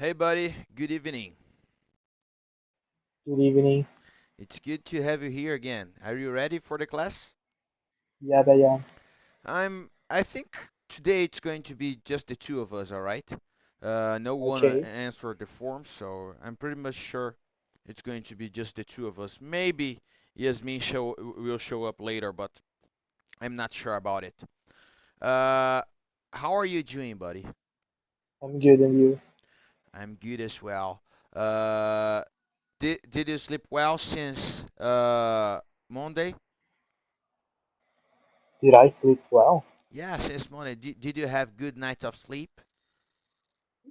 Hey, buddy. Good evening. Good evening. It's good to have you here again. Are you ready for the class? Yada yada. I think today it's going to be just the two of us, all right? No one Okay. answered the form, so I'm pretty much sure it's going to be just the two of us. Maybe Yasmin will show up later, but I'm not sure about it. Uh, how are you doing, buddy? I'm good and you? I'm good as well. Uh, did you sleep well since Monday? Did I sleep well? Yeah, since morning. Did you have good nights of sleep?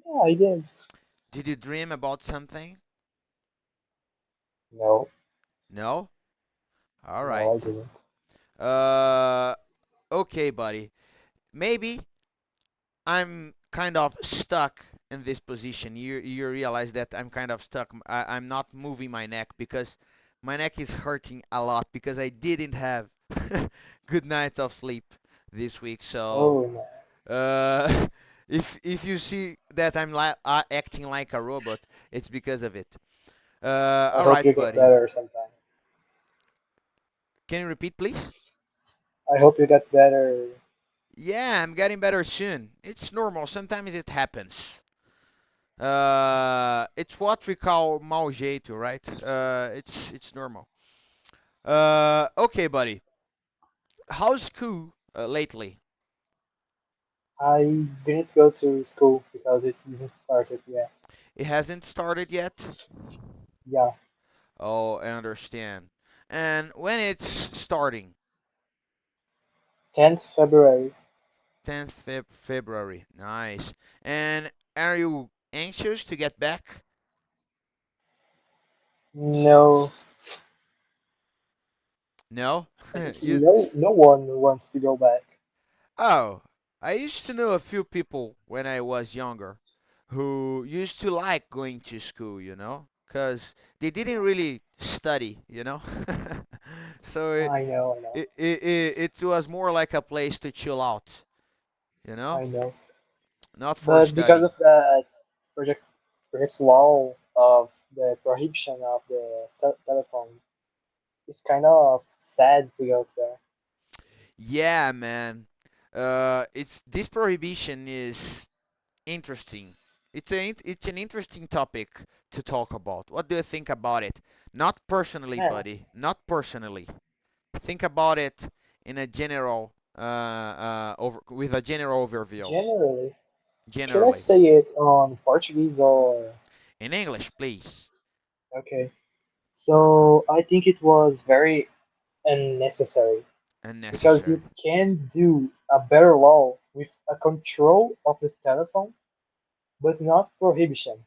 Yeah, I did. Did you dream about something? No, No? All no, right. I didn't. Uh, okay, buddy. Maybe I'm kind of stuck in this position. You realize that I'm kind of stuck. I'm not moving my neck because my neck is hurting a lot because I didn't have good nights of sleep this week. So Oh no. if you see that I'm acting like a robot, it's because of it. I All hope right, you get buddy. better sometime. Can you repeat, please? I hope you get better. Yeah, I'm getting better soon. It's normal. Sometimes it happens. It's what we call mau jeito, right? It's normal. Okay, buddy. How's school lately? I didn't go to school because it isn't started yet. It hasn't started yet. Yeah, Oh, I understand. And when it's starting? 10th February. 10th February. Nice. And are you anxious to get back? No, No? I guess You no one wants to go back. Oh, I used to know a few people when I was younger who used to like going to school, because they didn't really study. So I know, I know, it was more like a place to chill out, you know, I know. not for But because study. of that project, project law of the prohibition of the telephone, it's kind of sad to go there. Yeah, man. It's this prohibition is interesting. It's an interesting topic to talk about. What do you think about it? Not personally, Man, buddy. Not personally. Think about it in a general over with a general overview. generally, should I Generally, say it on Portuguese or in English, please. okay? So I think it was very unnecessary because you Unnecessary. can do a better law with a control of the telephone, but not prohibition.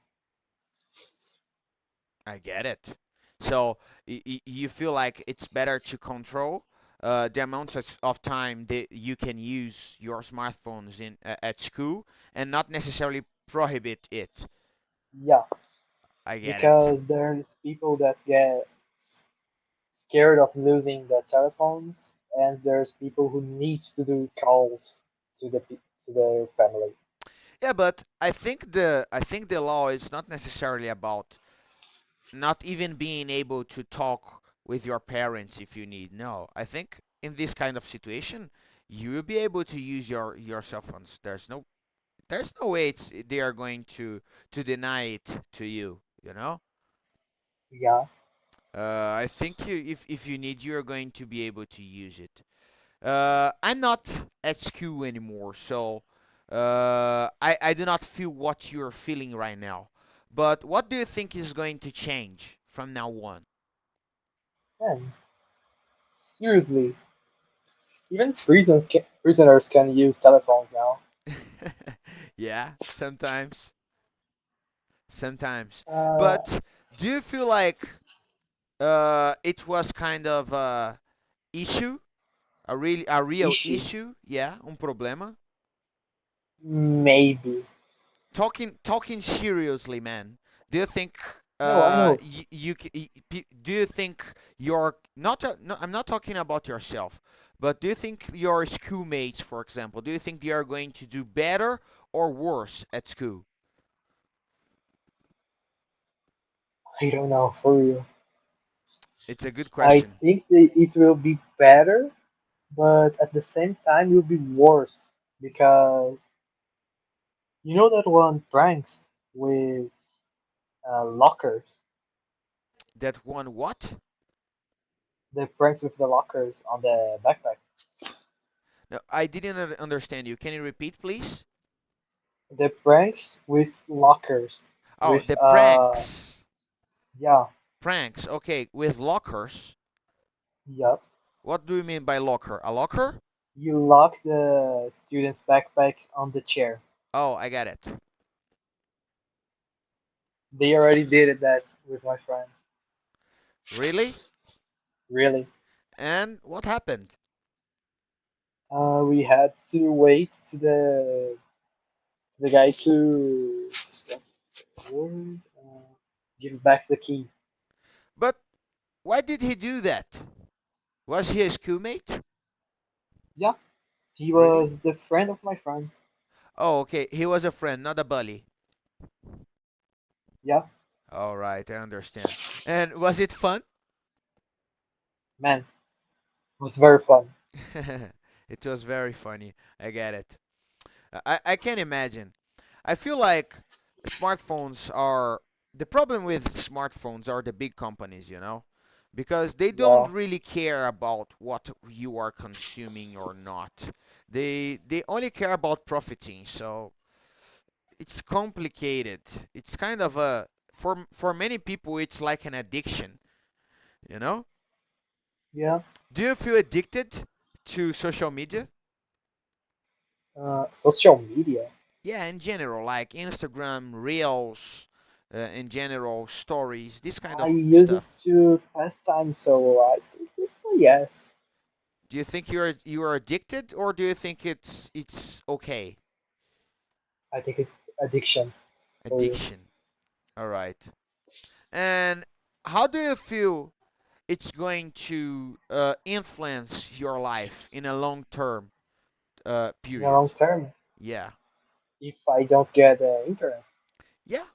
I get it. So you feel like it's better to control the amount of time that you can use your smartphones at school and not necessarily prohibit it. Yeah, I get it. because there's people that get scared of losing their telephones, and there's people who need to do calls to to their family. Yeah, but I think the law is not necessarily about not even being able to talk with your parents if you need. No, I think in this kind of situation, you will be able to use your cell phones. There's no way they are going to deny it to you. You know. Yeah, I think if you need, you're going to be able to use it. I'm not at school anymore, so I do not feel what you're feeling right now. But what do you think is going to change from now on? and seriously, even prisoners can use telephones now. Yeah, sometimes. Uh, But do you feel like it was kind of a issue, a real issue, issue? Yeah, um problema. maybe. Talking seriously, man. Do you think No, I know. do you think your not no, I'm not talking about yourself, but do you think your schoolmates, for example, do you think they are going to do better or worse at school? I don't know for real. It's a good I question. think that it will be better, but at the same time, it will be worse because you know that one pranks with lockers, That one what? the pranks with the lockers on the backpack, No, I didn't understand you. Can you repeat, please? the pranks with lockers, Oh, with the pranks. yeah, Pranks. Okay, with lockers. yep. What do you mean by locker? A locker? You lock the student's backpack on the chair. Oh, I got it. They already did that with my friend. Really? Really. And what happened? We had to wait to the guy to what's the word? Give back the key. But why did he do that? Was he a schoolmate? Yeah, he Really? was the friend of my friend. Oh, okay. He was a friend, not a bully. Yeah, All right, I understand. And was it fun? man, it was very fun. It was very funny. I get it. I can imagine. I feel like smartphones are the problem with smartphones are the big companies, because they don't Yeah, really care about what you are consuming or not. They only care about profiting. So it's complicated. It's kind of a for many people it's like an addiction, you know? yeah. Do you feel addicted to social media? Social media. Yeah, in general, like Instagram, Reels, in general, stories, this kind I of use it stuff. to pass time, so I think it's a yes. Do you think you are addicted, or do you think it's okay? I think it's addiction for you. Addiction. All right. And how do you feel it's going to influence your life in a long-term In the period? long term, Yeah. if I don't get internet, Yeah.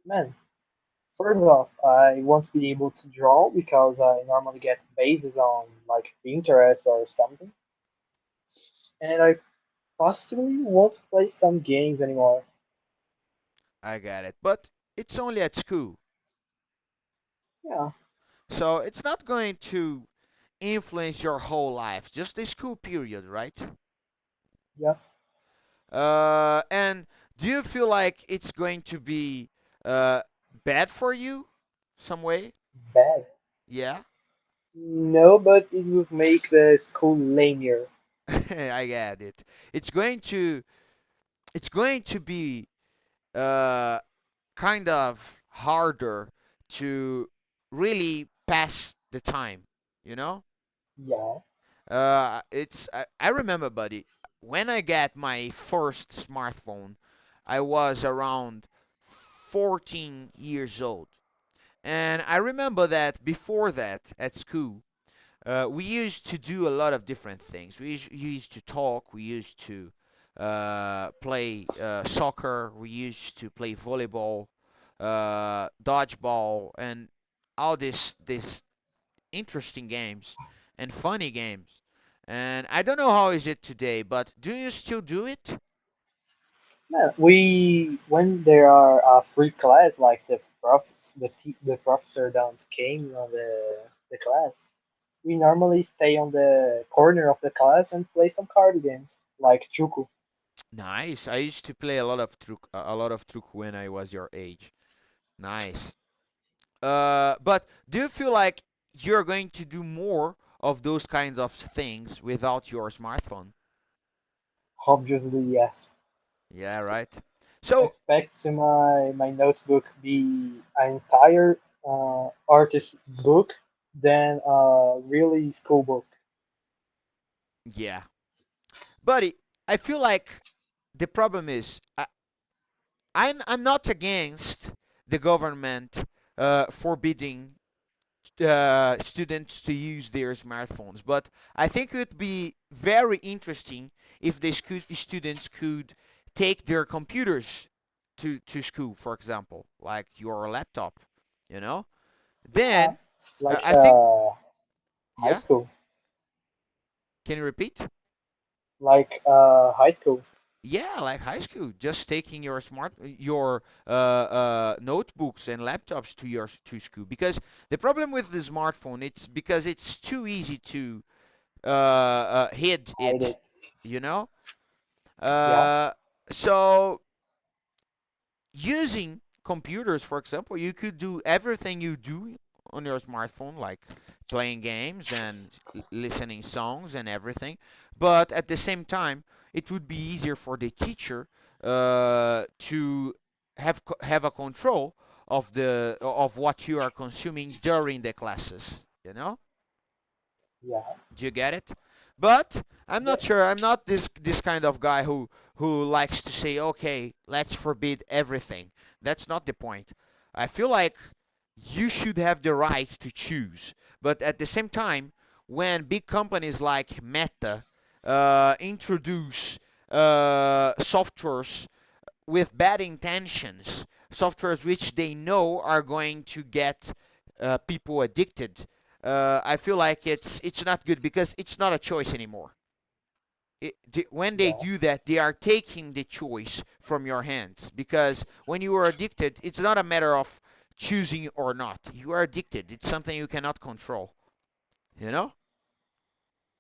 man. First off, I won't be able to draw because I normally get bases on like Pinterest or something, and I possibly won't play some games anymore. I got it. But it's only at school, Yeah, so it's not going to influence your whole life, just the school period, right? yeah, And do you feel like it's going to be uh, bad for you some way? bad. Yeah, No, but it would make the school lamier. I get it. It's going to it's going to be uh, kind of harder to really pass the time, you know? Yeah, I remember, buddy, when I got my first smartphone, I was around 14 years old. And I remember that before that at school, we used to do a lot of different things. We used to talk, we used to play soccer, we used to play volleyball, dodgeball, and all this interesting games and funny games. And I don't know how is it today, but do you still do it? man. We when there are free class like the professor don't came on the class. We normally stay on the corner of the class and play some card games like Chuku. Nice. I used to play a lot of truc when I was your age. Nice. But do you feel like you're going to do more of those kinds of things without your smartphone? Obviously, yes. Yeah, right. I So, expect to my notebook be an entire artist book than a really school book. yeah. Buddy, I feel like the problem is I'm not against the government forbidding students to use their smartphones. But I think it would be very interesting if the students could take their computers to school, for example, like your laptop, you know. Yeah, Then like I think, high yeah. school, Can you repeat? like high school. Yeah, like high school, just taking your notebooks and laptops to your to school. Because the problem with the smartphone, it's because it's too easy to hid Hide it, it. you know. Yeah, Uh, so using computers, for example, you could do everything you do on your smartphone, like playing games and listening songs and everything. But at the same time, it would be easier for the teacher to have a control of what you are consuming during the classes. You know? yeah, Do you get it? But I'm yeah, not sure. I'm not this kind of guy who likes to say, okay, let's forbid everything. That's not the point. I feel like you should have the right to choose. But at the same time, when big companies like Meta introduce softwares with bad intentions, softwares which they know are going to get people addicted, I feel like it's not good because it's not a choice anymore. When they yeah, do that, they are taking the choice from your hands because when you are addicted, it's not a matter of choosing or not. You are addicted. It's something you cannot control. You know?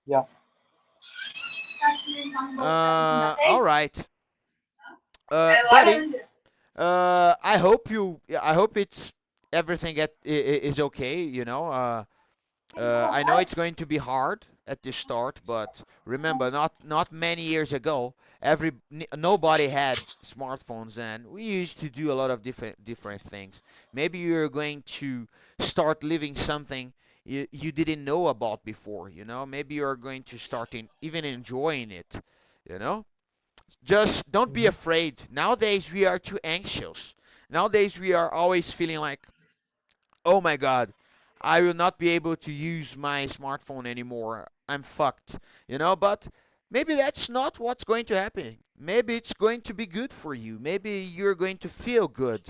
yeah. All right, buddy. I hope it's everything is okay. You know. I know it's going to be hard at the start, but remember, not many years ago, nobody had smartphones, and we used to do a lot of different things. Maybe you're going to start living something you didn't know about before. You know, maybe you're going to start even enjoying it. You know, just don't be Hmm. afraid. Nowadays we are too anxious. Nowadays we are always feeling like, oh my God, I will not be able to use my smartphone anymore. I'm fucked, you know, but maybe that's not what's going to happen. Maybe it's going to be good for you. Maybe you're going to feel good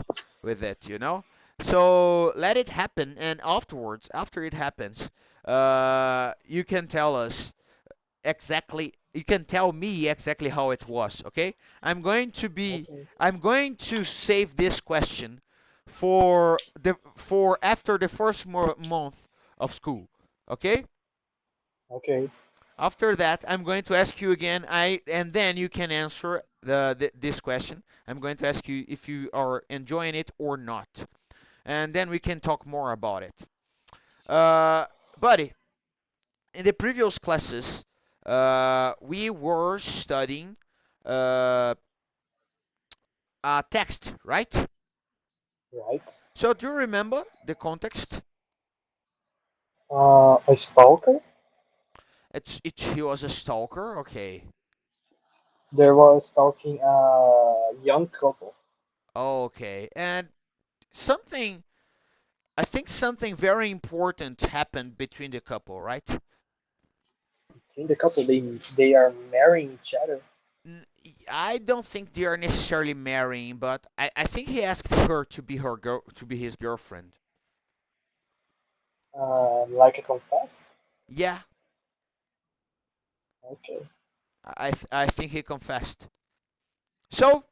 with it, you know? So let it happen, and afterwards, after it happens, you can tell us exactly, you can tell me exactly how it was, okay? Okay, I'm going to save this question for after the first month of school, okay? okay, After that, I'm going to ask you again, and then you can answer this question. I'm going to ask you if you are enjoying it or not, and then we can talk more about it. Uh, Buddy, in the previous classes, we were studying uh, text, right? right. So do you remember the context? A stalker. He was a stalker, okay. There was stalking a young couple. Okay, and something, I think something very important happened between the couple, right? Between the couple, they are marrying each other. I don't think they are necessarily marrying, but I think he asked her to be to be his girlfriend. Like a confess. Yeah, Okay, I think he confessed. So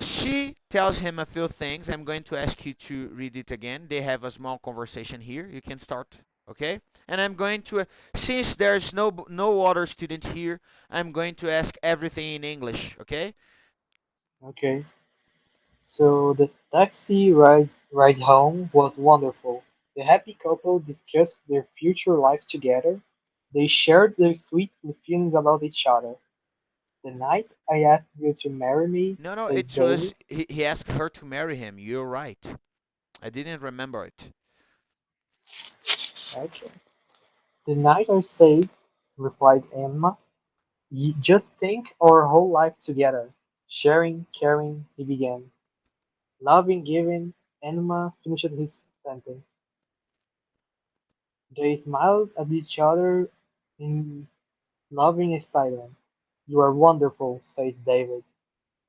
she tells him a few things. I'm going to ask you to read it again. They have a small conversation here. You can start, okay? And I'm going to, since there's no other student here, I'm going to ask everything in English, okay? okay. So the taxi ride home was wonderful. The happy couple discussed their future life together. They shared their sweet feelings about each other. The night I asked you to marry me, No, no, said it was David. he asked her to marry him. You're right. I didn't remember it. Okay. The night I said, replied Emma, just think our whole life together. Sharing, caring, he began. Loving, giving, Emma finished his sentence. They smiled at each other in loving silence. You are wonderful, said David.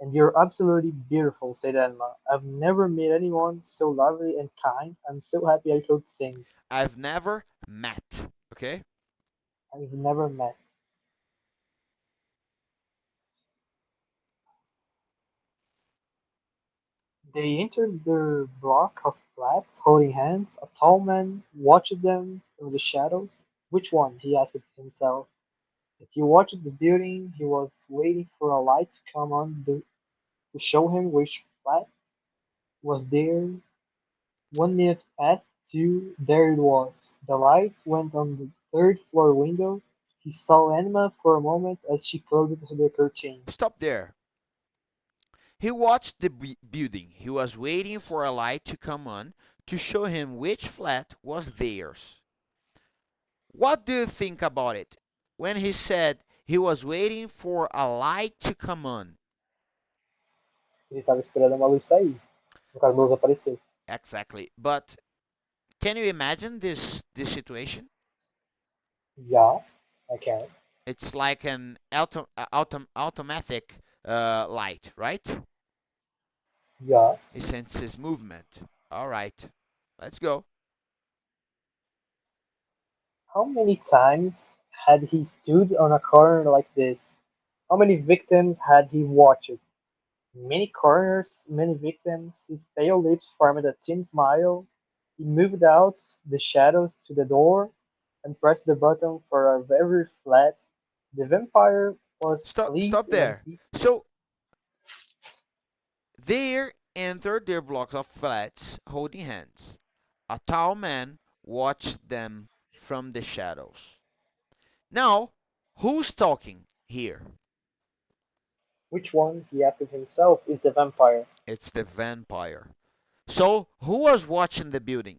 And you're absolutely beautiful, said Emma. I've never met anyone so lovely and kind. I'm so happy I could sing. I've never met. Okay? I've never met. They entered their block of flats, holding hands. A tall man watched them from the shadows. Which one? He asked himself. If you watched the building, he was waiting for a light to come on to show him which flat was there. 1 minute passed, two, there it was. The light went on the third floor window. He saw Anima for a moment as she closed the curtain. Stop there. He watched the building. He was waiting for a light to come on to show him which flat was theirs. What do you think about it? When he said he was waiting for a light to come on. Ele estava esperando uma luz sair. No caso, a luz aparecer. Exactly. But can you imagine this situation? Yeah, I can. It's like an automatic light, right? Yeah. It senses movement. All right, let's go. How many times had he stood on a corner like this? How many victims had he watched? Many corners, many victims. His pale lips formed a thin smile. He moved out the shadows to the door and pressed the button for a very flat. The vampire was pleased Stop when there. he. So they entered their blocks of flats holding hands. A tall man watched them from the shadows. Now, who's talking here? Which one, he asked himself, is the vampire? It's the vampire. So, who was watching the building?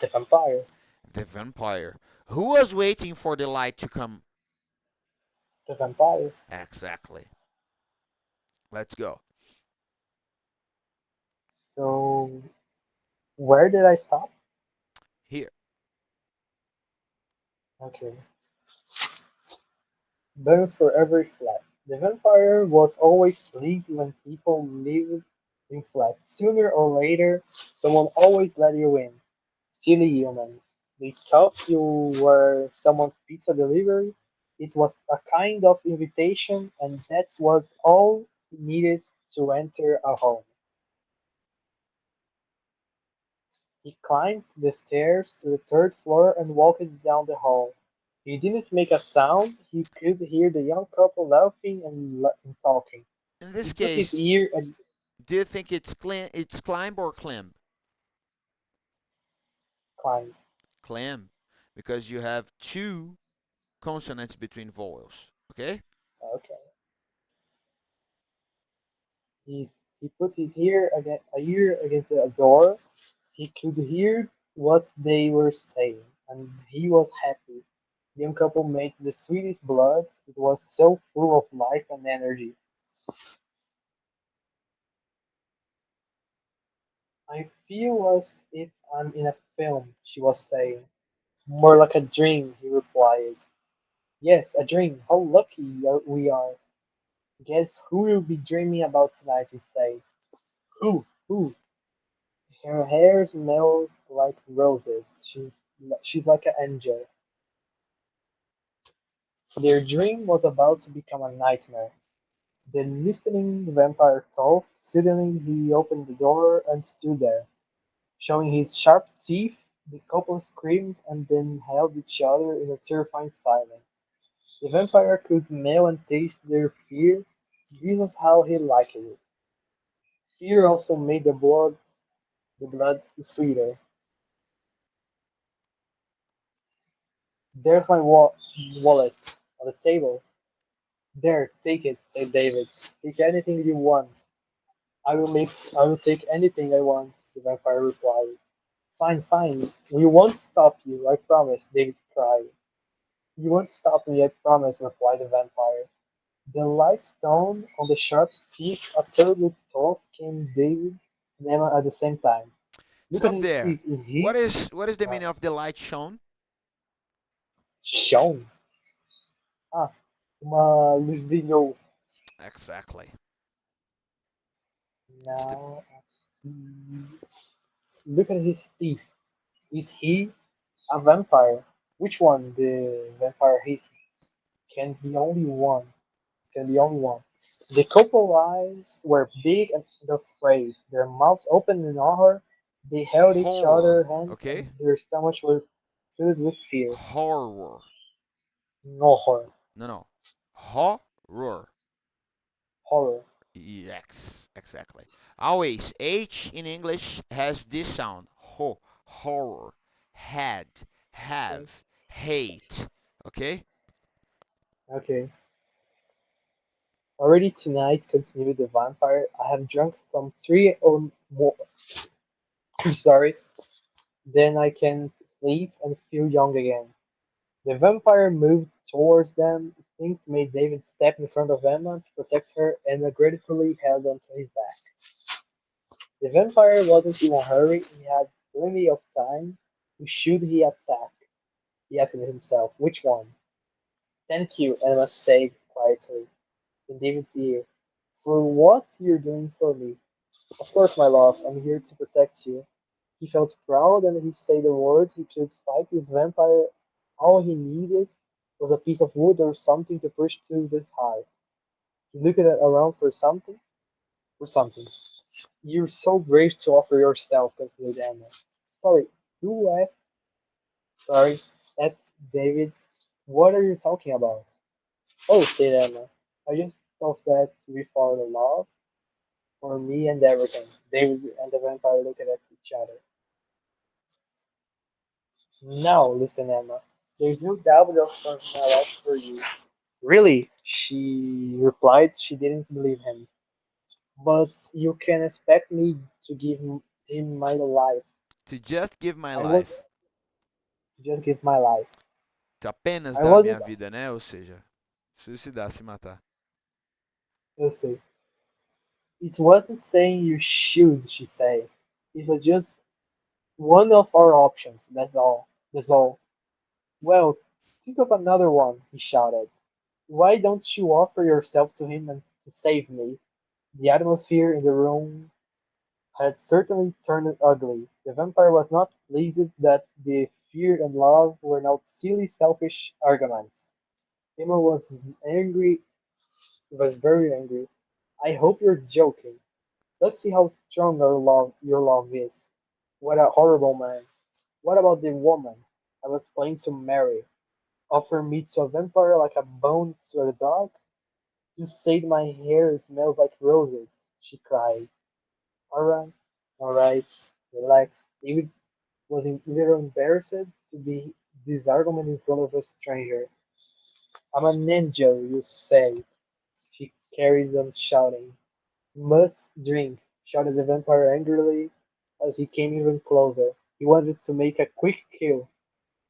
The vampire. The vampire. Who was waiting for the light to come? The vampire. Exactly. Let's go. So, where did I stop? Here. Okay. Burns for every flat. The vampire was always pleased when people lived in flats. Sooner or later, someone always let you in. Silly humans. They thought you were someone's pizza delivery. It was a kind of invitation, and that was all he needed to enter a home. He climbed the stairs to the third floor and walked down the hall. He didn't make a sound. He could hear the young couple laughing and talking. In He this put his case, ear and do you think it's climb or climb? climbed. Climb, because you have two consonants between vowels. Okay? Okay. He he put his ear against the door. He could hear what they were saying, and he was happy. The young couple made the sweetest blood. It was so full of life and energy. I feel as if I'm in a film, she was saying. More like a dream, he replied. Yes, a dream. How lucky we are. Guess who we'll be dreaming about tonight, he said. Who? Who? Her hair smells like roses. She's like an angel. Their dream was about to become a nightmare. The listening vampire talked. Suddenly he opened the door and stood there, showing his sharp teeth. The couple screamed and then held each other in a terrifying silence. The vampire could smell and taste their fear. This was how he liked it. Fear also made the blood sweeter. There's my wallet on the table. There, take it, said David. Take anything you want. I will take anything I want, the vampire replied. Fine, fine. We won't stop you, I promise, David cried. You won't stop me, I promise, replied the vampire. The light stone on the sharp teeth, a terrible thought came David and Emma at the same time. Look at Stop his there. teeth. Is What he is the uh, meaning of the light shown? shown? Ah, uma luz brilhou. Exactly. It's the Now, mm, look at his teeth. Is he a vampire? Which one? The vampire he can be only one. Can be only one. The couple eyes were big and afraid. Their mouths opened in horror. They held each horror. other's hands, Okay? and their stomachs were filled with fear. Horror. No horror. No, no. Horror. Horror. Yes, exactly. Always, H in English has this sound. Horror. Had. Okay. Have. Hate. Okay? Okay. Already tonight, continued the vampire. I have drunk from three or more. Sorry. Then I can sleep and feel young again. The vampire moved towards them. Instinct made David step in front of Emma to protect her, and gratefully held onto his back. The vampire wasn't in a hurry. He had plenty of time. Who should he attack? He asked himself. Which one? Thank you, Emma said quietly in David's ear. For what you're doing for me. Of course, my love, I'm here to protect you. He felt proud and he said the words he could fight this vampire. All he needed was a piece of wood or something to push through the heart. He looked around for something. For something. You're so brave to offer yourself, considered Emma. Sorry, who asked? Sorry, asked David. What are you talking about? Oh, said Emma. I just thought that we fall in love for me and everything. David and the vampire looked at each other. Now, listen, Emma. There's no doubt of my love for you. Really, she replied. She didn't believe him. But you can expect me to give him my life. To just give my I was life. to just give my life. To apenas I dar wasn't. minha vida, né? Ou seja, suicidar, se matar. Let's see. It wasn't saying you should. She said. It was just one of our options. That's all. That's all. Well, think of another one. He shouted. Why don't you offer yourself to him and to save me? The atmosphere in the room had certainly turned ugly. The vampire was not pleased that the fear and love were not silly, selfish arguments. Emma was angry, was very angry. I hope you're joking. Let's see how strong your love is. What a horrible man. What about the woman I was planning to marry? Offer me to a vampire like a bone to a dog? You said my hair smells like roses, she cried. Alright, alright, relax. David was a little embarrassed to be this argument in front of a stranger. I'm an angel, you say. She carried on shouting. Must drink, shouted the vampire angrily as he came even closer. He wanted to make a quick kill.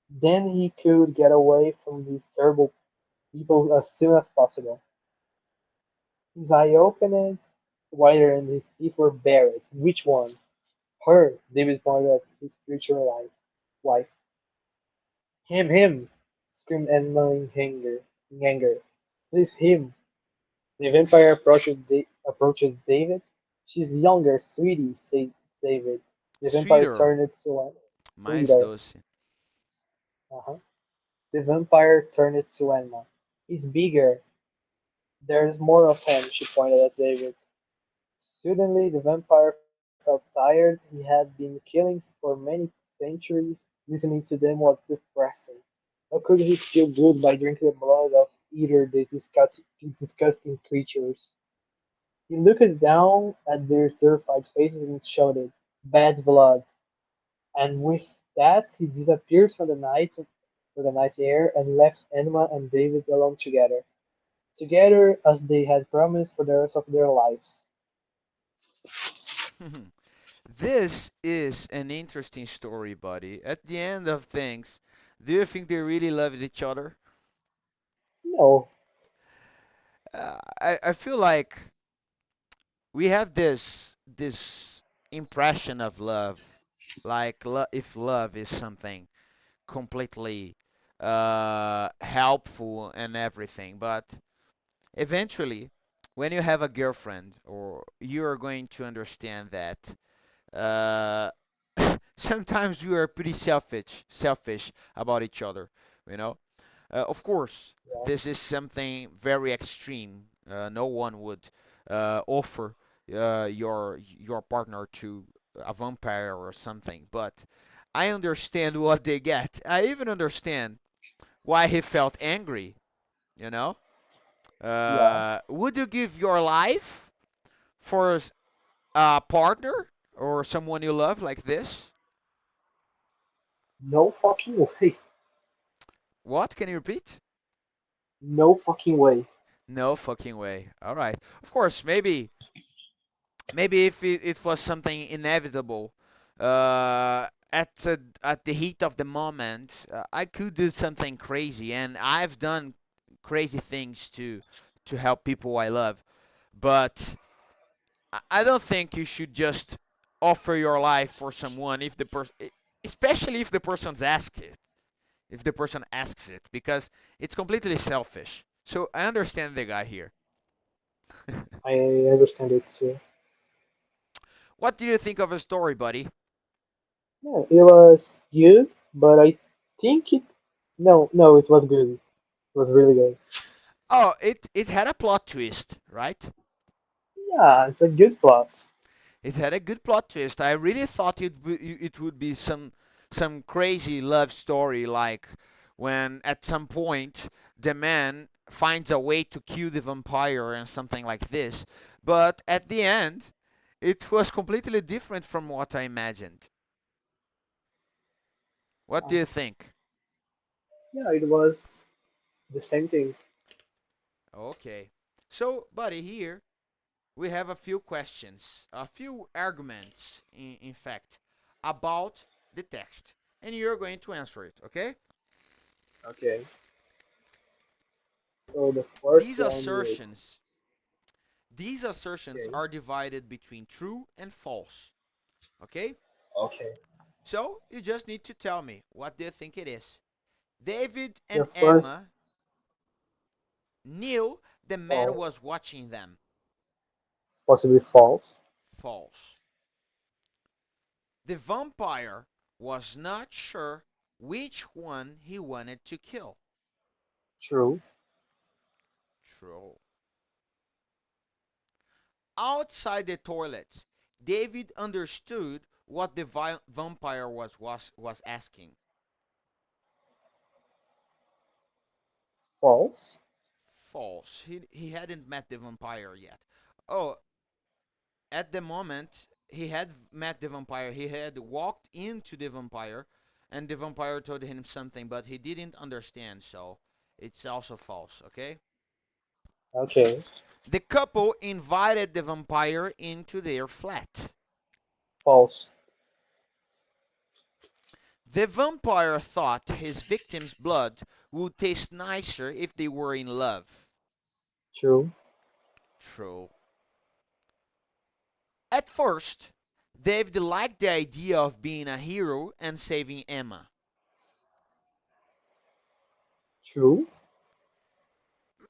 Then he could get away from these terrible people as soon as possible. His eye opened wider and his teeth were bared. Which one? Her, David pointed at his future wife. Him, screamed Emma in anger. Please, him. The vampire approaches David. She's younger, sweetie, said David. The vampire Sweeter. turned to Mais sweeter. doce. Uh-huh. The vampire turned to Emma. He's bigger. There's more of him, she pointed at David. Suddenly, the vampire felt tired. He had been killing for many centuries. Listening to them was depressing. How could he feel good by drinking the blood of either the disgusting creatures? He looked down at their terrified faces and shouted, "Bad blood!" And with that, he disappears from the night air, and left Emma and David alone together. Together as they had promised for the rest of their lives. This is an interesting story, buddy. At the end of things, do you think they really loved each other? No, I feel like we have this impression of love, like if love is something completely helpful and everything, but eventually when you have a girlfriend, or you're going to understand that uh, sometimes we are pretty selfish about each other, you know. Of course, Yeah, this is something very extreme. No one would offer your partner to a vampire or something, but I understand what they get. I even understand why he felt angry, you know? yeah. Would you give your life for a partner or someone you love like this? No fucking way. What? Can you repeat? No fucking way. No fucking way. All right. Of course, maybe if it was something inevitable, at the heat of the moment, I could do something crazy, and I've done crazy things to help people I love. But I don't think you should just offer your life for someone if the person, especially if the person's asks it, if the person asks it, because it's completely selfish. So I understand the guy here. I understand it too. What do you think of a story, buddy? Yeah, it was good, but I think it. No, no, it was good. It was really good. Oh, it had a plot twist, right? Yeah, it's a good plot. It had a good plot twist. I really thought it would be some crazy love story, like when at some point the man finds a way to kill the vampire and something like this. But at the end, it was completely different from what I imagined. What do Uh, you think? yeah, it was the same thing. Okay. So, buddy, here we have a few questions, a few arguments, in fact, about the text. And you're going to answer it, okay? Okay. So the first These one is assertions, these assertions okay. are divided between true and false, okay? Okay. So you just need to tell me what do you think it is. David The and first Emma knew the man false, was watching them. possibly false. False. The vampire was not sure which one he wanted to kill. True. True. Outside the toilets, David understood what the vampire was asking. False. False. He hadn't met the vampire yet. Oh, at the moment he had met the vampire, he had walked into the vampire, and the vampire told him something, but he didn't understand, so it's also false, okay? Okay. The couple invited the vampire into their flat. False. The vampire thought his victim's blood would taste nicer if they were in love. True. True. At first, David liked the idea of being a hero and saving Emma. True.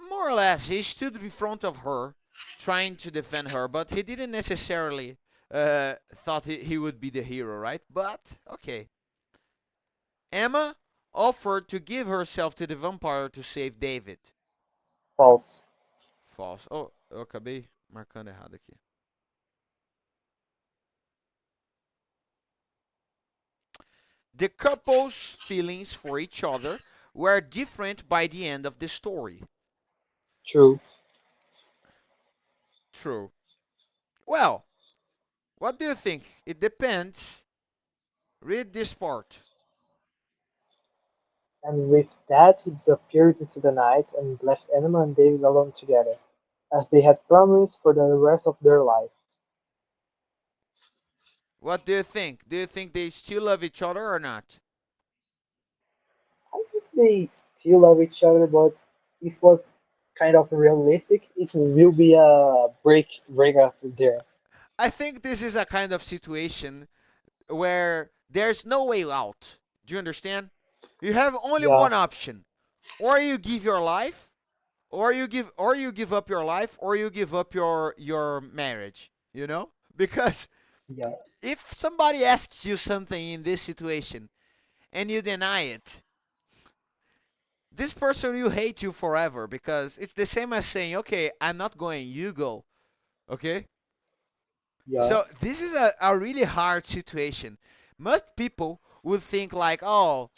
More or less, he stood in front of her, trying to defend her, but he didn't necessarily thought he would be the hero, right? But, okay. Emma offered to give herself to the vampire to save David. False. False. Oh, eu acabei marcando errado aqui. The couple's feelings for each other were different by the end of the story. True. True. Well, what do you think? It depends. Read this part. And with that, he disappeared into the night and left Emma and David alone together, as they had promised for the rest of their lives. What do you think? Do you think they still love each other or not? I think they still love each other, but if it was kind of realistic, it will be a break up there. I think this is a kind of situation where there's no way out. Do you understand? You have only Yeah, one option. Or you give your life, or you give up your life, or you give up your marriage, you know? Because Yeah, if somebody asks you something in this situation and you deny it, this person will hate you forever, because it's the same as saying, okay, I'm not going, you go. Okay? yeah, So this is a really hard situation. Most people would think like, oh,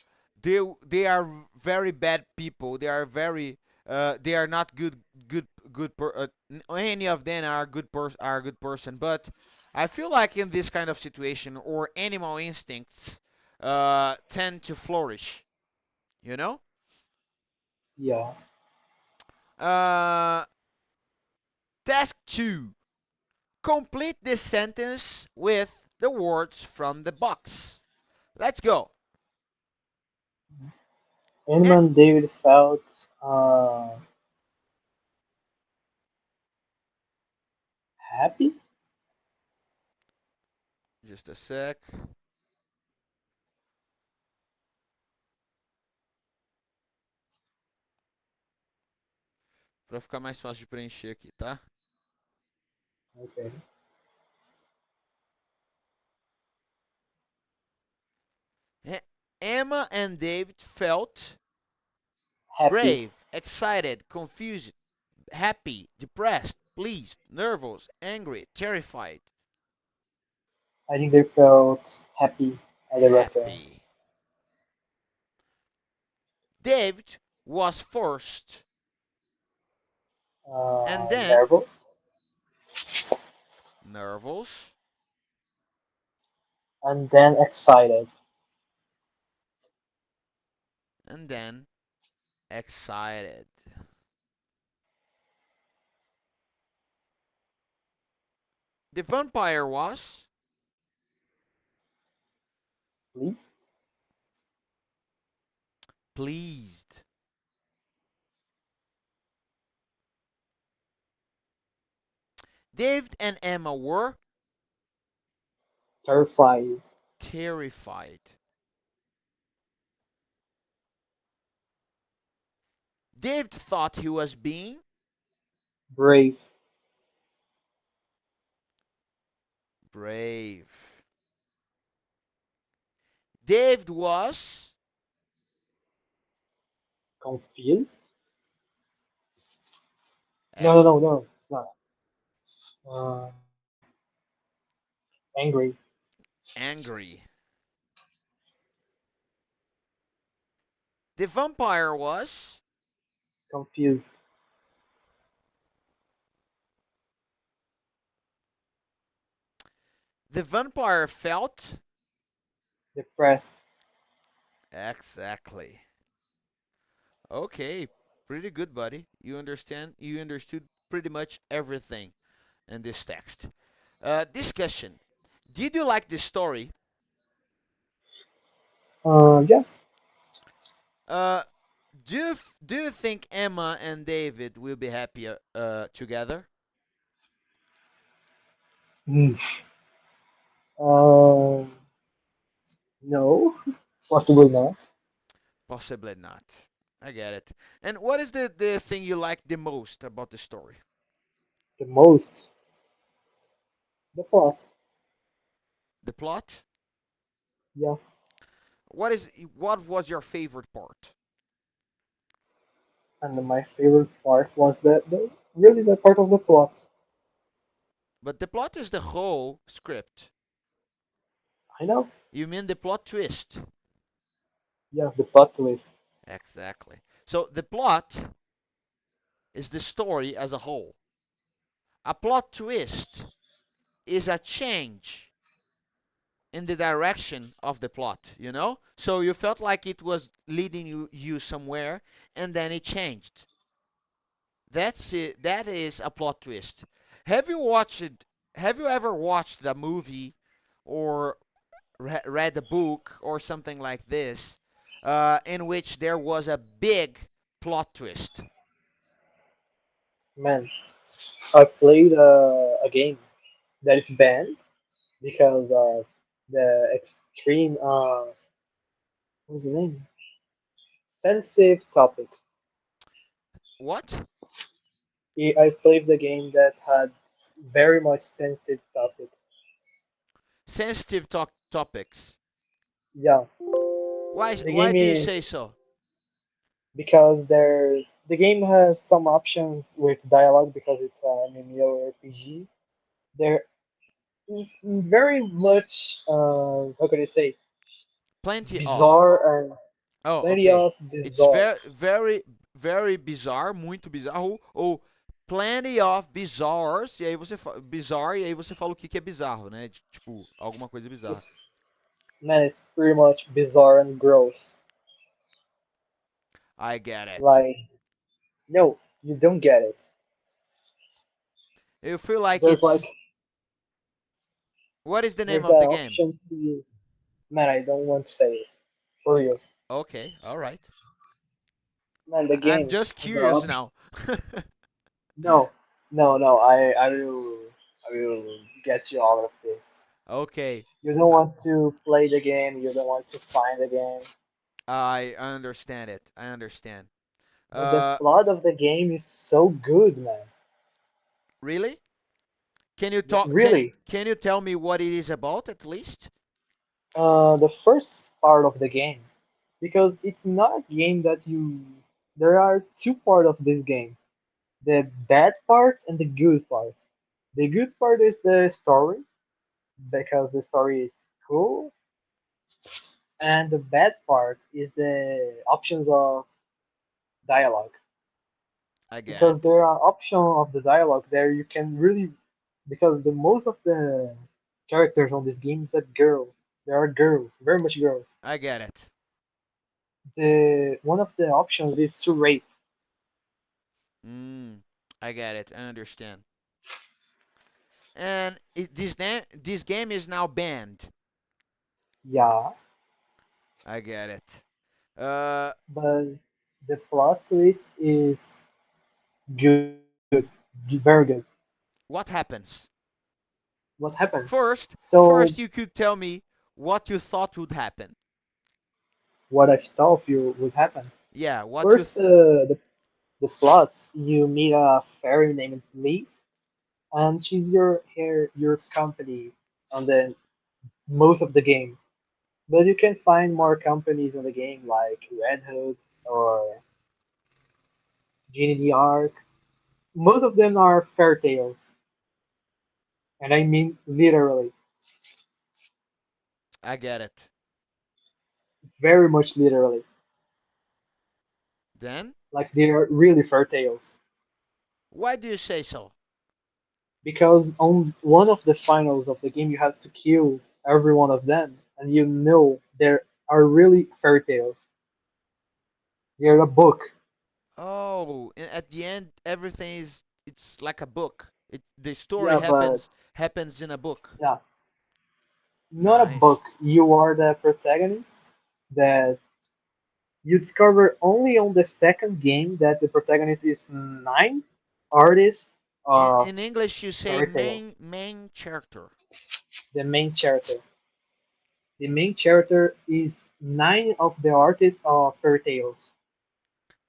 they are very bad people. They are very they are not good any of them are are a good person. But I feel like in this kind of situation, or animal instincts tend to flourish. You know. yeah. Uh, Task 2. Complete this sentence with the words from the box. Let's go. Eh, And David felt happy. just a sec. Para ficar mais fácil de preencher aqui, tá? Okay, Emma and David felt happy. brave, excited, confused, happy, depressed, pleased, nervous, angry, terrified. I think they felt happy at the restaurant. Happy. David was first, and then Nervous, nervous, and then excited. and then excited. The vampire was Please, pleased. David and Emma were terrified, terrified. David thought he was being brave, brave. David was confused. No, no, ex- no, no, it's not. Uh, Angry, angry. The vampire was confused, the vampire felt depressed. exactly. Okay, pretty good, buddy. You understand? You understood pretty much everything in this text. Discussion. Did you like this story? Yeah. Uh, do you think Emma and David will be happy together? Mm. Um, no, possibly not. Possibly not. I get it. And what is the thing you like the most about the story? The most, the plot. The plot? Yeah, What was your favorite part? and my favorite part was the really the part of the plot. But the plot is the whole script. I know. You mean the plot twist? Yeah, the plot twist. Exactly. So the plot is the story as a whole. A plot twist is a change in the direction of the plot, you know? So you felt like it was leading you somewhere, and then it changed. That's it. That is a plot twist. Have you watched have you ever watched a movie or read a book or something like this in which there was a big plot twist? Man, I played a game that is banned because of the extreme what's the name? Sensitive topics. What? I played the game that had very much sensitive topics. Sensitive topics. Yeah, the Why game do you is say so? because the game has some options with dialogue because it's an MMORPG. There is very much how can I say Plenty of. bizarre and Oh, plenty okay. of It's bizarre. very bizarre, muito bizarro, ou plenty of bizarres, e aí você bizarre, e aí você fala o que que é bizarro, né? Tipo, alguma coisa bizarra. It's man, it's pretty much bizarre and gross. I get it. Like no, you don't get it. You feel like There's like it's what is the name there's of an the game? option to man, I don't want to say it for you. Okay, all right. Man, the I'm game just has an curious option. now. No, no. I will get you all of this. Okay, You don't I want to play the game. You don't want to find the game. I understand it. I understand. But the Uh, plot of the game is so good, man. really? Can you talk? Really, Can you tell me what it is about at least? the first part of the game, because it's not a game that you. There are two parts of this game: the bad part and the good part. The good part is the story, because the story is cool, and the bad part is the options of dialogue, I get because it. there are options of the dialogue there you can really because the most of the characters on this game is that girl. There are girls, very much girls. I get it. The one of the options is to rape. Mm, I get it. I understand. And this game is now banned. Yeah, I get it. Uh, but the plot twist is good, very good. what happens? What happens? So First, you could tell me what you thought would happen. what I thought you would happen. Yeah, what you. First, the plot you meet a fairy named Leaf, and she's your company on the most of the game. But you can find more companies in the game like Red Hood or Genie the Arc. Most of them are fair tales, and I mean literally, I get it. very much literally. Then, Like they are really fair tales. why do you say so? Because on one of the finals of the game, you have to kill every one of them, and you know there are really fairy tales. They're a book. Oh, at the end, everything is it's like a book. The story Yeah, but happens in a book. yeah, not a Nice. book. You are the protagonist that you discover only on the second game that the protagonist is nine artists of In English, you say fairy tale. main character. The main character. The main character is nine of the artists of fairy tales.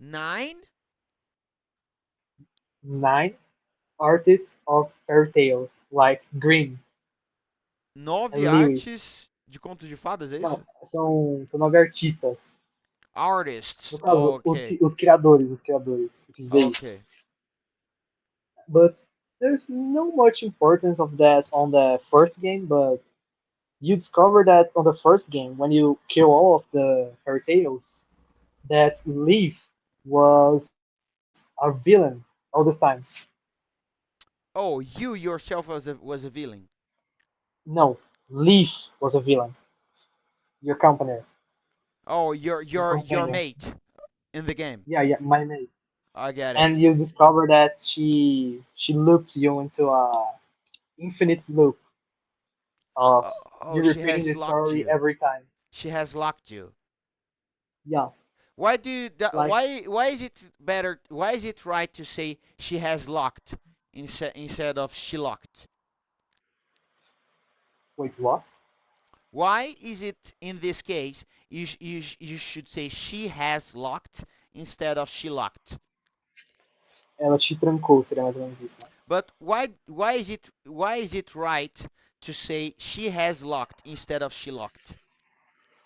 Nine? Nine artists of fairy tales, like Grimm Nove and Lewis. artes de contos de fadas, é Não, isso? são nove artistas. Artists. No caso, Okay. os criadores, eu quis dizer isso. Okay. But there's no much importance of that on the first game, but you discover that on the first game when you kill all of the fairy tales that Leaf was a villain all this time. Oh, you yourself was a villain. No, Leaf was a villain. Your company, Oh, your your companion. mate in the game. Yeah, my mate. I get And it. you discover that she loops you into a infinite loop of Oh, you she repeating has the locked story you. every time. She has locked you. Yeah, Why do you, like why is it better? Why is it right to say she has locked instead of she locked? wait, what? Why is it in this case you should say she has locked instead of she locked? Ela te trancou, seria mais ou menos isso, né? But why is it right to say she has locked instead of she locked?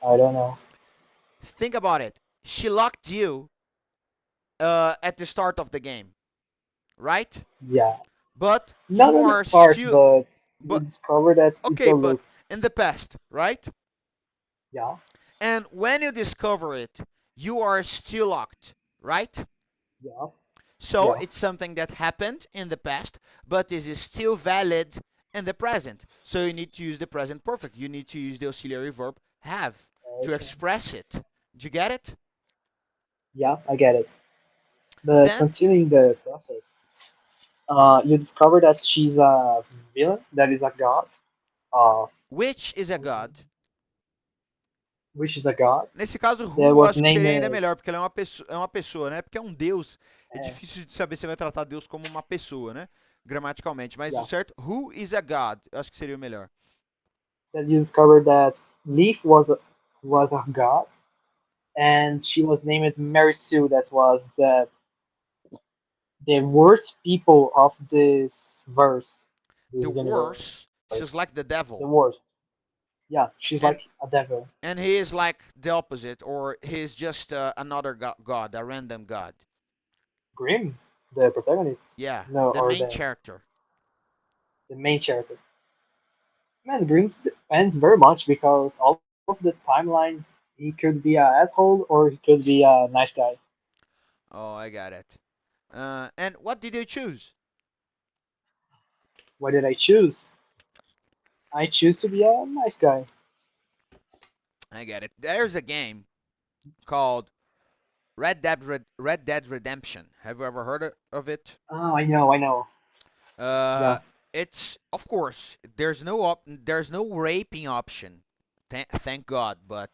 I don't know. Think about it. She locked you at the start of the game, right? Yeah. But Not you on the are start, still but you but discover that it's okay, a but loop. in the past, right? Yeah. And when you discover it, you are still locked, right? Yeah. So Yeah. it's something that happened in the past, but is still valid in the present. So you need to use the present perfect. You need to use the auxiliary verb have to Okay. express it. Do you get it? Yeah, I get it. But Then, continuing the process, you discover that she's a villain, that is a god, uh, which is a god? which is a god Nesse caso, that who eu was acho que seria ainda named. melhor, porque ele é uma pessoa, né? Porque é um deus, é Uh, difícil de saber se você vai tratar Deus como uma pessoa, né? Gramaticalmente. Mas o yeah, certo, who is a god? Eu acho que seria o melhor. that you discover that Leaf was a god, and she was named Mary Sue. That was the worst people of this verse, this The universe. worst, she's like the The devil. worst. Yeah, she's like And a devil. and he is like the opposite, or he's just another god, a random god. Grim, the protagonist, Yeah, no, the or main the character. main character. Man, Grim depends very much because all of the timelines he could be a asshole or he could be a nice guy. Oh, I got it. And what did you choose? What did I choose? I choose to be a nice guy. I get it. There's a game called Red Dead Redemption. Have you ever heard of it? Oh, I know, I know. Uh, Yeah, it's of course there's no raping option. Thank God, but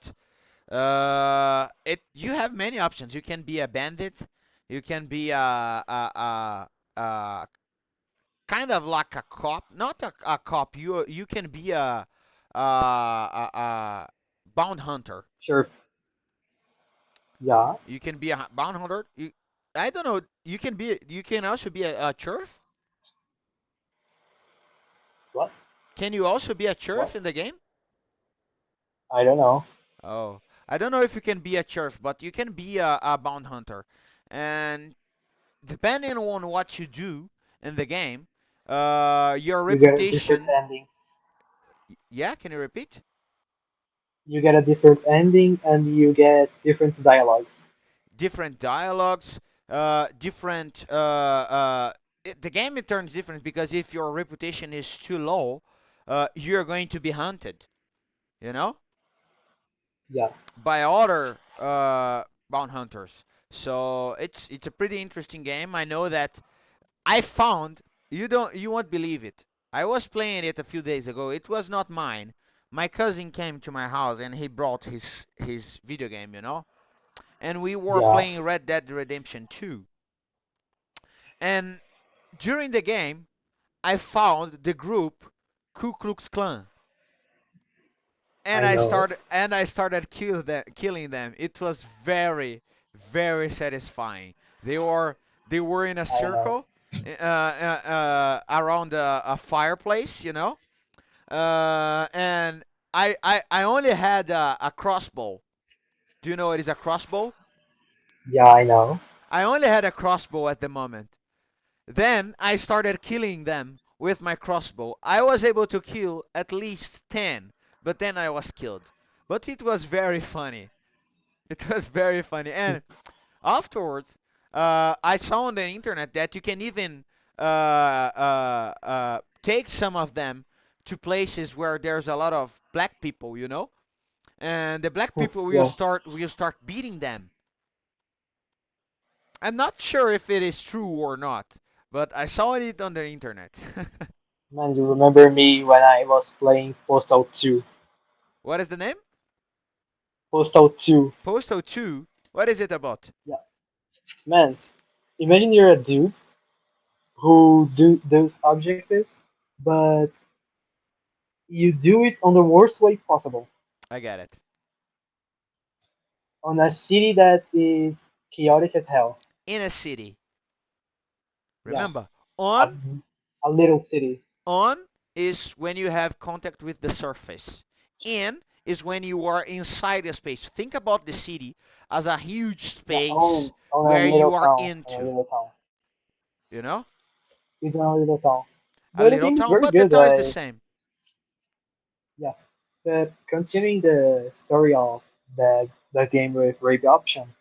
it you have many options. You can be a bandit. You can be a kind of like a cop, not a cop. You can be a bound hunter. sure. Yeah. You can be a bound hunter. I don't know. You can also be a sheriff. What? Can you also be a sheriff What? in the game? I don't know. Oh, I don't know if you can be a sheriff, but you can be a bound hunter. And depending on what you do in the game, your You get a different reputation. ending. Yeah, can you repeat? You get a different ending and you get different dialogues. Different dialogues, different. The game it turns different because if your reputation is too low, you're going to be hunted. You know, Yeah. by other bound hunters. So it's a pretty interesting game. I know that I found you won't believe it. I was playing it a few days ago. It was not mine. My cousin came to my house and he brought his video game, and we were Yeah. playing Red Dead Redemption 2. And during the game, I found the group Ku Klux Klan, and I know. I started killing them. It was very very satisfying. They were they were in a I know. circle around a fireplace, and I only had a crossbow. Do you know what is a crossbow? Yeah, I know. I only had a crossbow at the moment. Then I started killing them with my crossbow. I was able to kill at least 10, but then I was killed. But it was very funny. It was very funny. And afterwards, I saw on the internet that you can even take some of them to places where there's a lot of black people, and the black people Yeah. will start beating them. I'm not sure if it is true or not, but I saw it on the internet. Man, you remember me when I was playing Postal 2. What is the name? Postal 2. Postal 2. What is it about? Yeah. Man, imagine you're a dude who do those objectives, but you do it on the worst way possible. I got it. On a city that is chaotic as hell. In a city. Yeah, Remember, a, on a little city. on is when you have contact with the surface. In is when you are inside a space. Think about the city as a huge Yeah, space on a where little you are town. On a into, little town. you know? It's on a little town. A But the little game is town, very but the good. town is the same. Yeah. But continuing the story of the game with rape option,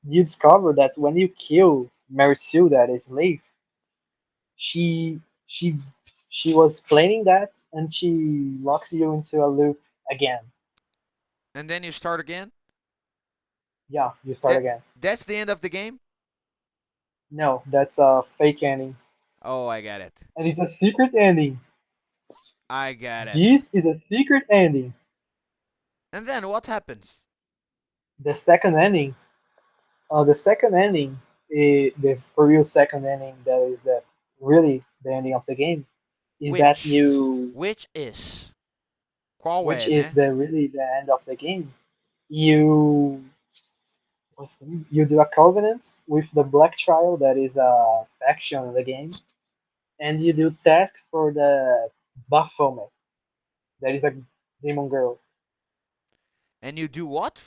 you discover that when you kill Mary Sue, that is Leaf, she she she was planning that, and she locks you into a loop again. And then you start again. Yeah, you start That again. that's the end of the game. No, that's a fake ending, Oh, I got it. and it's a secret ending. I got it. This is a secret ending. And then what happens? The second ending, the second ending, the for real second ending, that is the really the ending of the game, is that Which you, which is qual which é, is né? the really the end of the game. You you do a covenant with the Black Trial, that is a faction in the game, and you do task for the Baphomet, that is a demon girl. And you do what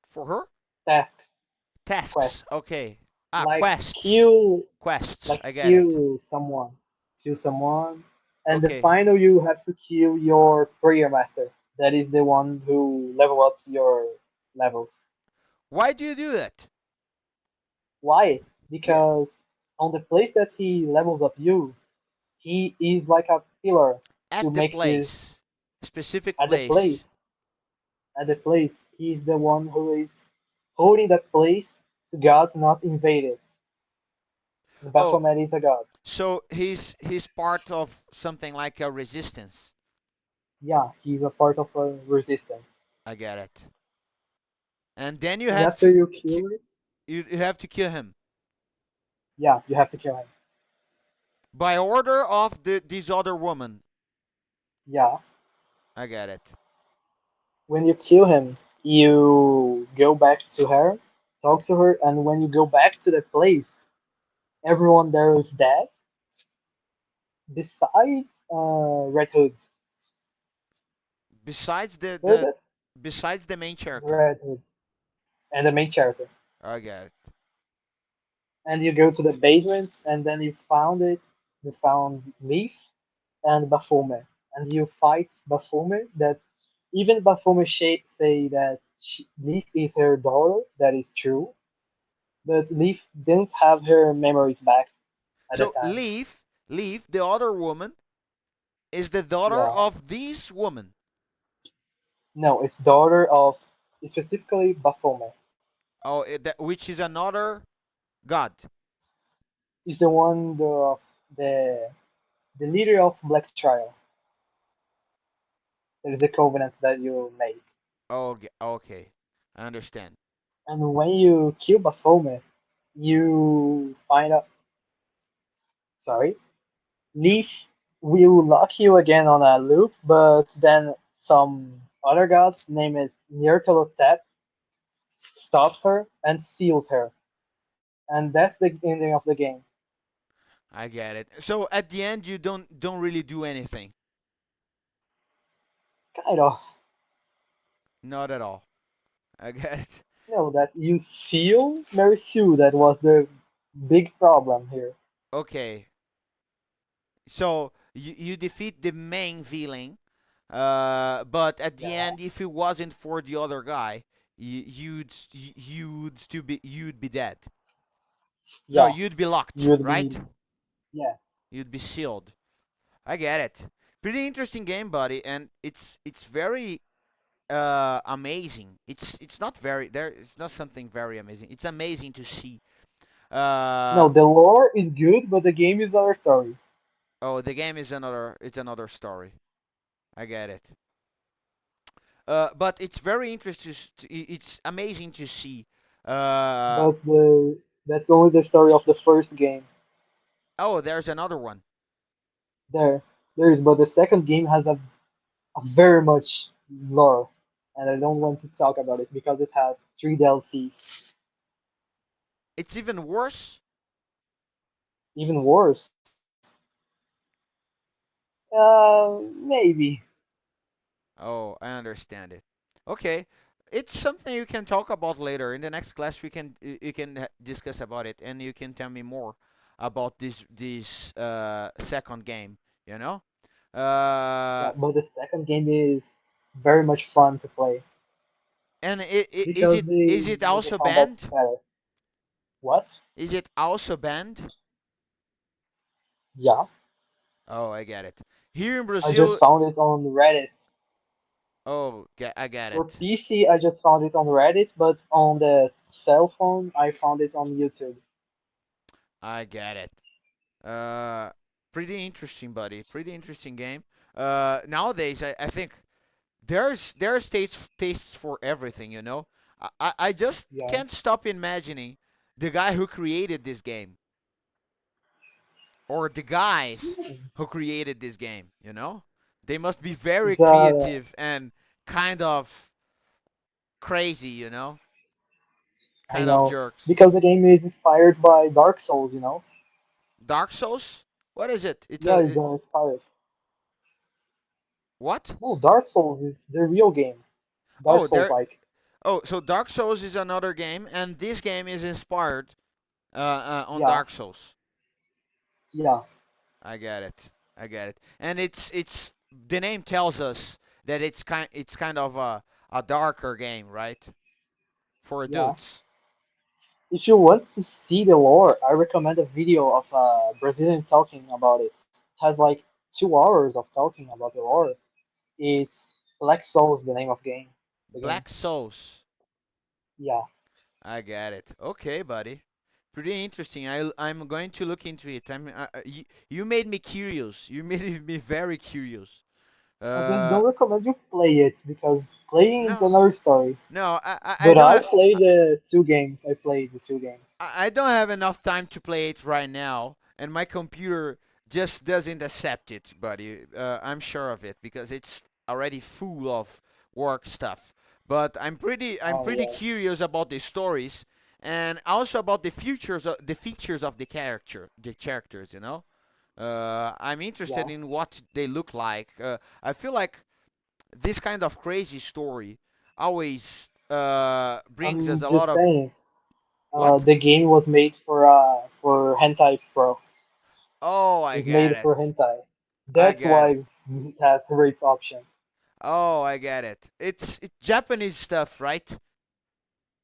for her? Tasks, Tasks. quests, Okay. Ah, like quests. kill, Quests. like I get it. kill someone, kill someone, and the Okay. final you have to kill your prayer master. That is the one who level ups your levels. Why do you do that? Why? Yeah. Because on the place that he levels up you, he is like a pillar to At the make this place. Specific at the place. place. At the place, he's the one who is holding that place to gods not invade it. And Oh, Baphomet is a god. so he's part of something like a resistance. Yeah, he's a part of a resistance. I get it. And then you And have after to you kill it, you have to kill him yeah, you have to kill him. by order of this other woman. Yeah. I get it. When you kill him, you go back to her, talk to her, and when you go back to the place, everyone there is dead besides Red Hood. Besides So that's besides the main character. Red Hood and the main character. I get it. And you go to the basement, and then you found it. You found Leaf and Baphomet, and you fight Baphomet. That even Baphomet say that Leaf is her daughter. That is true, but Leaf didn't have her memories back at the So time. Leaf, the other woman, is the daughter Yeah, of this woman. no, it's daughter of specifically Baphomet. Oh, which is another god. Is the one the the leader of Black Trial. That is the covenant that you make. Oh, okay. I understand. And when you kill Baphomet, you find out. Sorry, Leaf will lock you again on a loop, but then some other gods, named as Nyarlathotep, stops her and seals her, and that's the ending of the game. I get it. So at the end, you don't really do anything. Kind of. Not at all. I get it. That you seal Mary Sue. That was the big problem here. Okay. So you defeat the main villain, but at the Yeah, end, if it wasn't for the other guy, you'd still be you'd be dead. No, yeah, you'd be locked, you'd right? be, yeah. You'd be sealed. I get it. Pretty interesting game, buddy, and it's very amazing. It's not very there. It's not something very amazing. It's amazing to see. No, the lore is good, but the game is our story. Oh, the game is another. It's another story. I get it. But it's very interesting. It's amazing to see. Uh, But that's only the story of the first game. oh, there's another one. There, there is, but the second game has a very much lore, and I don't want to talk about it because it has three DLCs. It's even worse. Even worse, maybe. Oh, I understand it. Okay. It's something you can talk about later. In the next class, you can discuss about it, and you can tell me more about this second game. You know. Yeah, Uh, but the second game is very much fun to play and because they is it make the also combats banned? better. What? Is it also banned? Yeah, Oh, I get it. Here in I just Brazil, found it on Reddit. oh, I get For it. PC, I just found it on Reddit, but on the cell phone, I found it on YouTube. I get it. Uh, Pretty interesting, buddy. Pretty interesting game. Nowadays, I think there's tastes for everything, you know. I just Yeah. can't stop imagining the guy who created this game or the guys who created this game, you know. They must be very It's creative and kind of crazy, you know, I kind of know jerks. because the game is inspired by Dark Souls. Dark Souls? What is it? It's Yeah, it's a inspired. what? No, Dark Souls is the real game. Dark Oh, Souls there. like. Oh, so Dark Souls is another game, and this game is inspired on Yeah, Dark Souls. yeah, I get it. I get it. And it's the name tells us that it's kind of a darker game, right? For yeah. adults. If you want to see the lore, I recommend a video of a Brazilian talking about it. It has like 2 hours of talking about the lore. It's Black Souls, the name of the game. Black Souls. Yeah, I get it. Okay, buddy. Pretty interesting. I'm going to look into it. You made me curious. You made me very curious. I just Uh, don't recommend you play it because playing is no, another story. no, I But don't I have. played the 2 games. I played the 2 games. I don't have enough time to play it right now, and my computer just doesn't accept it, buddy. I'm sure of it because it's already full of work stuff. But I'm Oh pretty yeah, curious about the stories and also about the features of the characters. You know, I'm yeah. interested in what they look like. I feel like this kind of crazy story always brings us I'm a lot just of saying. what? The game was made for hentai pro. Oh, I It's get made it. for hentai. I That's get it. why it has rape option. Oh, I get it. It's Japanese stuff, right?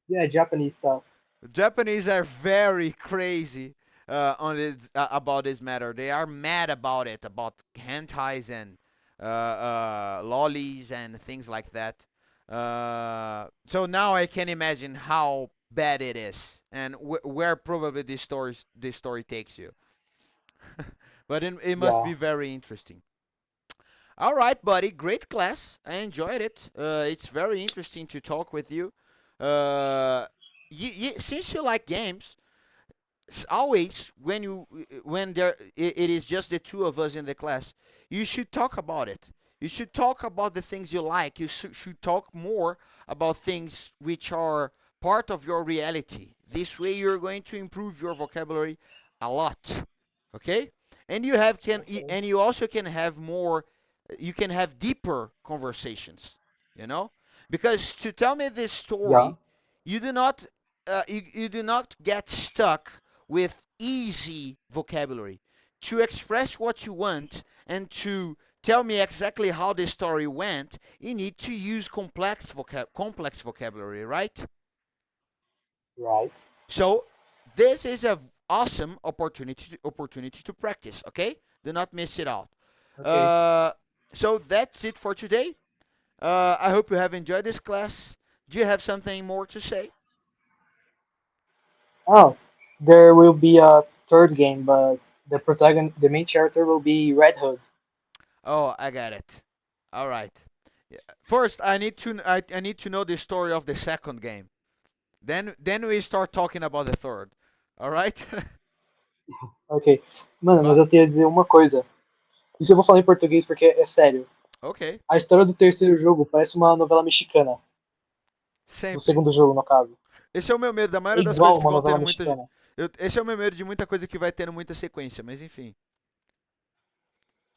Yeah, Japanese stuff. Japanese are very crazy about this matter. They are mad about it, about hentais and lollies and things like that. So now I can imagine how bad it is and where probably this story takes you. But it must Yeah. be very interesting. All right, buddy. Great class. I enjoyed it. It's very interesting to talk with you. Uh, since you like games, always when it is just the two of us in the class, you should talk about it. You should talk about the things you like. You should talk more about things which are part of your reality. This way, you're going to improve your vocabulary a lot. Okay? And Okay. and you also can have more. You can have deeper conversations. You know, because to tell me this Yeah. story, you do not you do not get stuck with easy vocabulary. To express what you want and to tell me exactly how the story went, you need to use complex vocabulary, right? Right. So this is a awesome opportunity to practice. Okay, do not miss it out. Okay. Uh, so that's it for today. I hope you have enjoyed this class. Do you have something more to say? Oh, there will be a third game, but the main character will be Red Hood. Oh, I got it. All right. Yeah. First, I need to know the story of the second game. Then we start talking about the third. All right? Ok. Mano, mas But eu queria dizer uma coisa. Isso eu vou falar em português porque é sério. okay. A história do terceiro jogo parece uma novela mexicana. Do Sempre. segundo jogo, no caso. Esse é o meu medo da É maioria das coisas igual que uma vão novela tendo muita. mexicana. Esse é o meu medo de muita coisa que vai tendo muita sequência, mas enfim.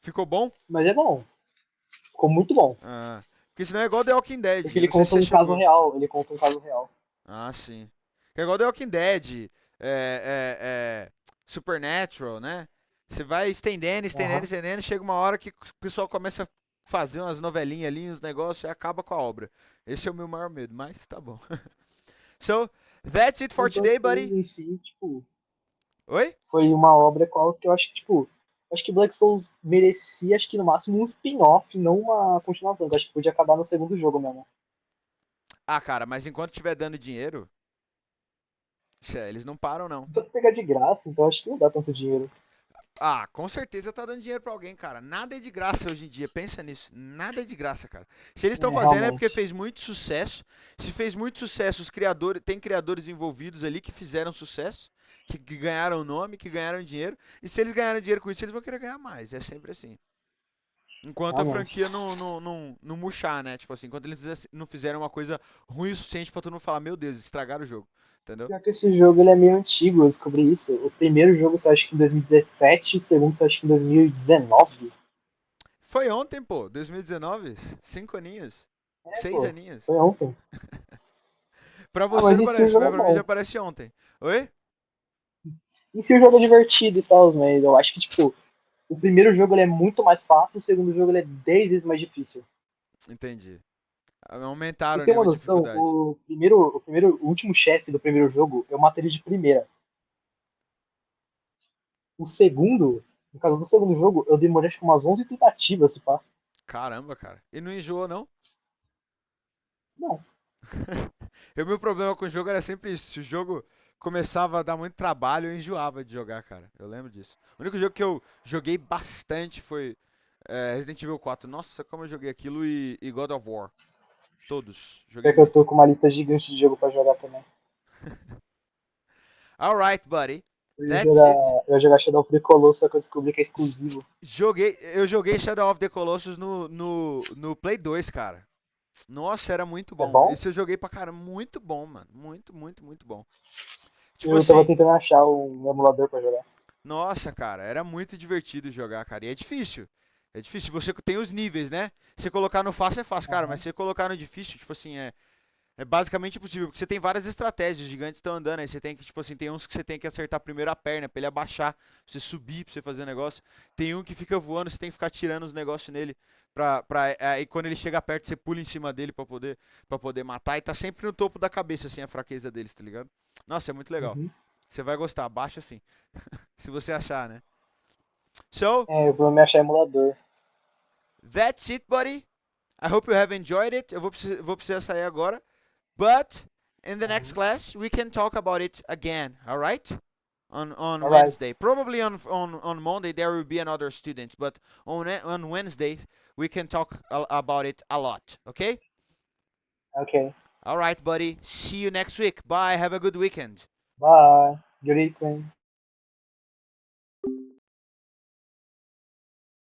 Ficou bom? Mas é bom. Ficou muito bom. Ah, porque senão é igual The Walking Dead. Porque Eu ele não sei se conta você um caso chegou. real. Ele conta um caso real. Ah, sim. É igual The Walking Dead, Supernatural, né? Você vai estendendo, estendendo, Aham. estendendo, chega uma hora que o pessoal começa a fazer umas novelinhas ali, uns negócios e acaba com a obra. Esse é o meu maior medo, mas tá bom. So, that's it for Mas Dark today, Souls buddy. em si, tipo, Oi? foi uma obra qual que eu acho que, tipo, acho que Black Souls merecia, acho que no máximo um spin-off, não uma continuação. Eu acho que podia acabar no segundo jogo mesmo. Ah, cara, mas enquanto estiver dando dinheiro, eles não param, não. Só que pegar de graça, então acho que não dá tanto dinheiro. Ah, com certeza tá dando dinheiro pra alguém, cara. Nada é de graça hoje em dia. Pensa nisso. Nada é de graça, cara. Se eles estão É, fazendo é porque realmente. fez muito sucesso. Se fez muito sucesso, os criadores, tem criadores envolvidos ali que fizeram sucesso, que ganharam nome, que ganharam dinheiro. E se eles ganharam dinheiro com isso, eles vão querer ganhar mais. É sempre assim. Enquanto a Realmente. franquia não murchar, né? Tipo assim, enquanto eles não fizerem uma coisa ruim o suficiente pra todo mundo falar, meu Deus, estragaram o jogo. Entendeu? Pior que esse jogo ele é meio antigo, eu descobri isso. O primeiro jogo você acha que em 2017, o segundo você acha que em 2019. Foi ontem, pô. 2019. 5 aninhos. É, Seis pô, aninhos. foi ontem. Pra Ah, você mas não em si o parece, jogo mas é pra mim bom. já parece ontem. Oi? Em si o jogo é divertido e tal, mas eu acho que, tipo, o primeiro jogo ele é muito mais fácil, o segundo jogo ele é 10 vezes mais difícil. Entendi. Pra Aumentaram o ter uma nível de noção, dificuldade. o último chefe do primeiro jogo eu matei ele de primeira. O segundo, no caso do segundo jogo, eu demorei acho que umas 11 tentativas, se pá. Caramba, cara. E não enjoou, não? Não, O meu problema com o jogo era sempre isso. Se o jogo começava a dar muito trabalho, eu enjoava de jogar, cara. Eu lembro disso. O único jogo que eu joguei bastante foi Resident Evil 4. Nossa, como eu joguei aquilo e God of War. Todos. Joguei pior que eu muito. tô com uma lista gigante de jogo pra jogar também. Alright, buddy. Eu ia That's jogar, it. eu ia jogar Shadow of the Colossus, só que eu descobri que é exclusivo. Eu joguei Shadow of the Colossus no Play 2, cara. Nossa, era muito É bom. bom? Esse eu joguei pra caramba. Muito bom, mano. Muito, muito, muito bom. Tipo Eu tava assim, tentando achar um emulador pra jogar. nossa, cara, era muito divertido jogar, cara. E é difícil. É difícil. Você tem os níveis, né? Você colocar no fácil é fácil, cara, mas Aham. você colocar no difícil, tipo assim, é basicamente impossível, porque você tem várias estratégias, os gigantes estão andando, aí você tem que, tipo assim, tem uns que você tem que acertar primeiro a perna pra ele abaixar, pra você subir, pra você fazer o negócio. Tem um que fica voando, você tem que ficar tirando os negócios nele, aí quando ele chega perto, você pula em cima dele pra poder matar, e tá sempre no topo da cabeça, assim, a fraqueza deles, tá ligado? Nossa, é muito legal. Uhum. Você vai gostar, baixa assim, se você achar, né? So, É, o problema é achar emulador. that's it, buddy. I hope you have enjoyed it. Eu vou precisar sair agora. But in the next Uhum. class, we can talk about it again, all right? On Alright. Wednesday. Probably on Monday there will be another student, but on Wednesday we can talk about it a lot, okay? Okay. All right, buddy. See you next week. Bye. Have a good weekend. Bye. Good evening.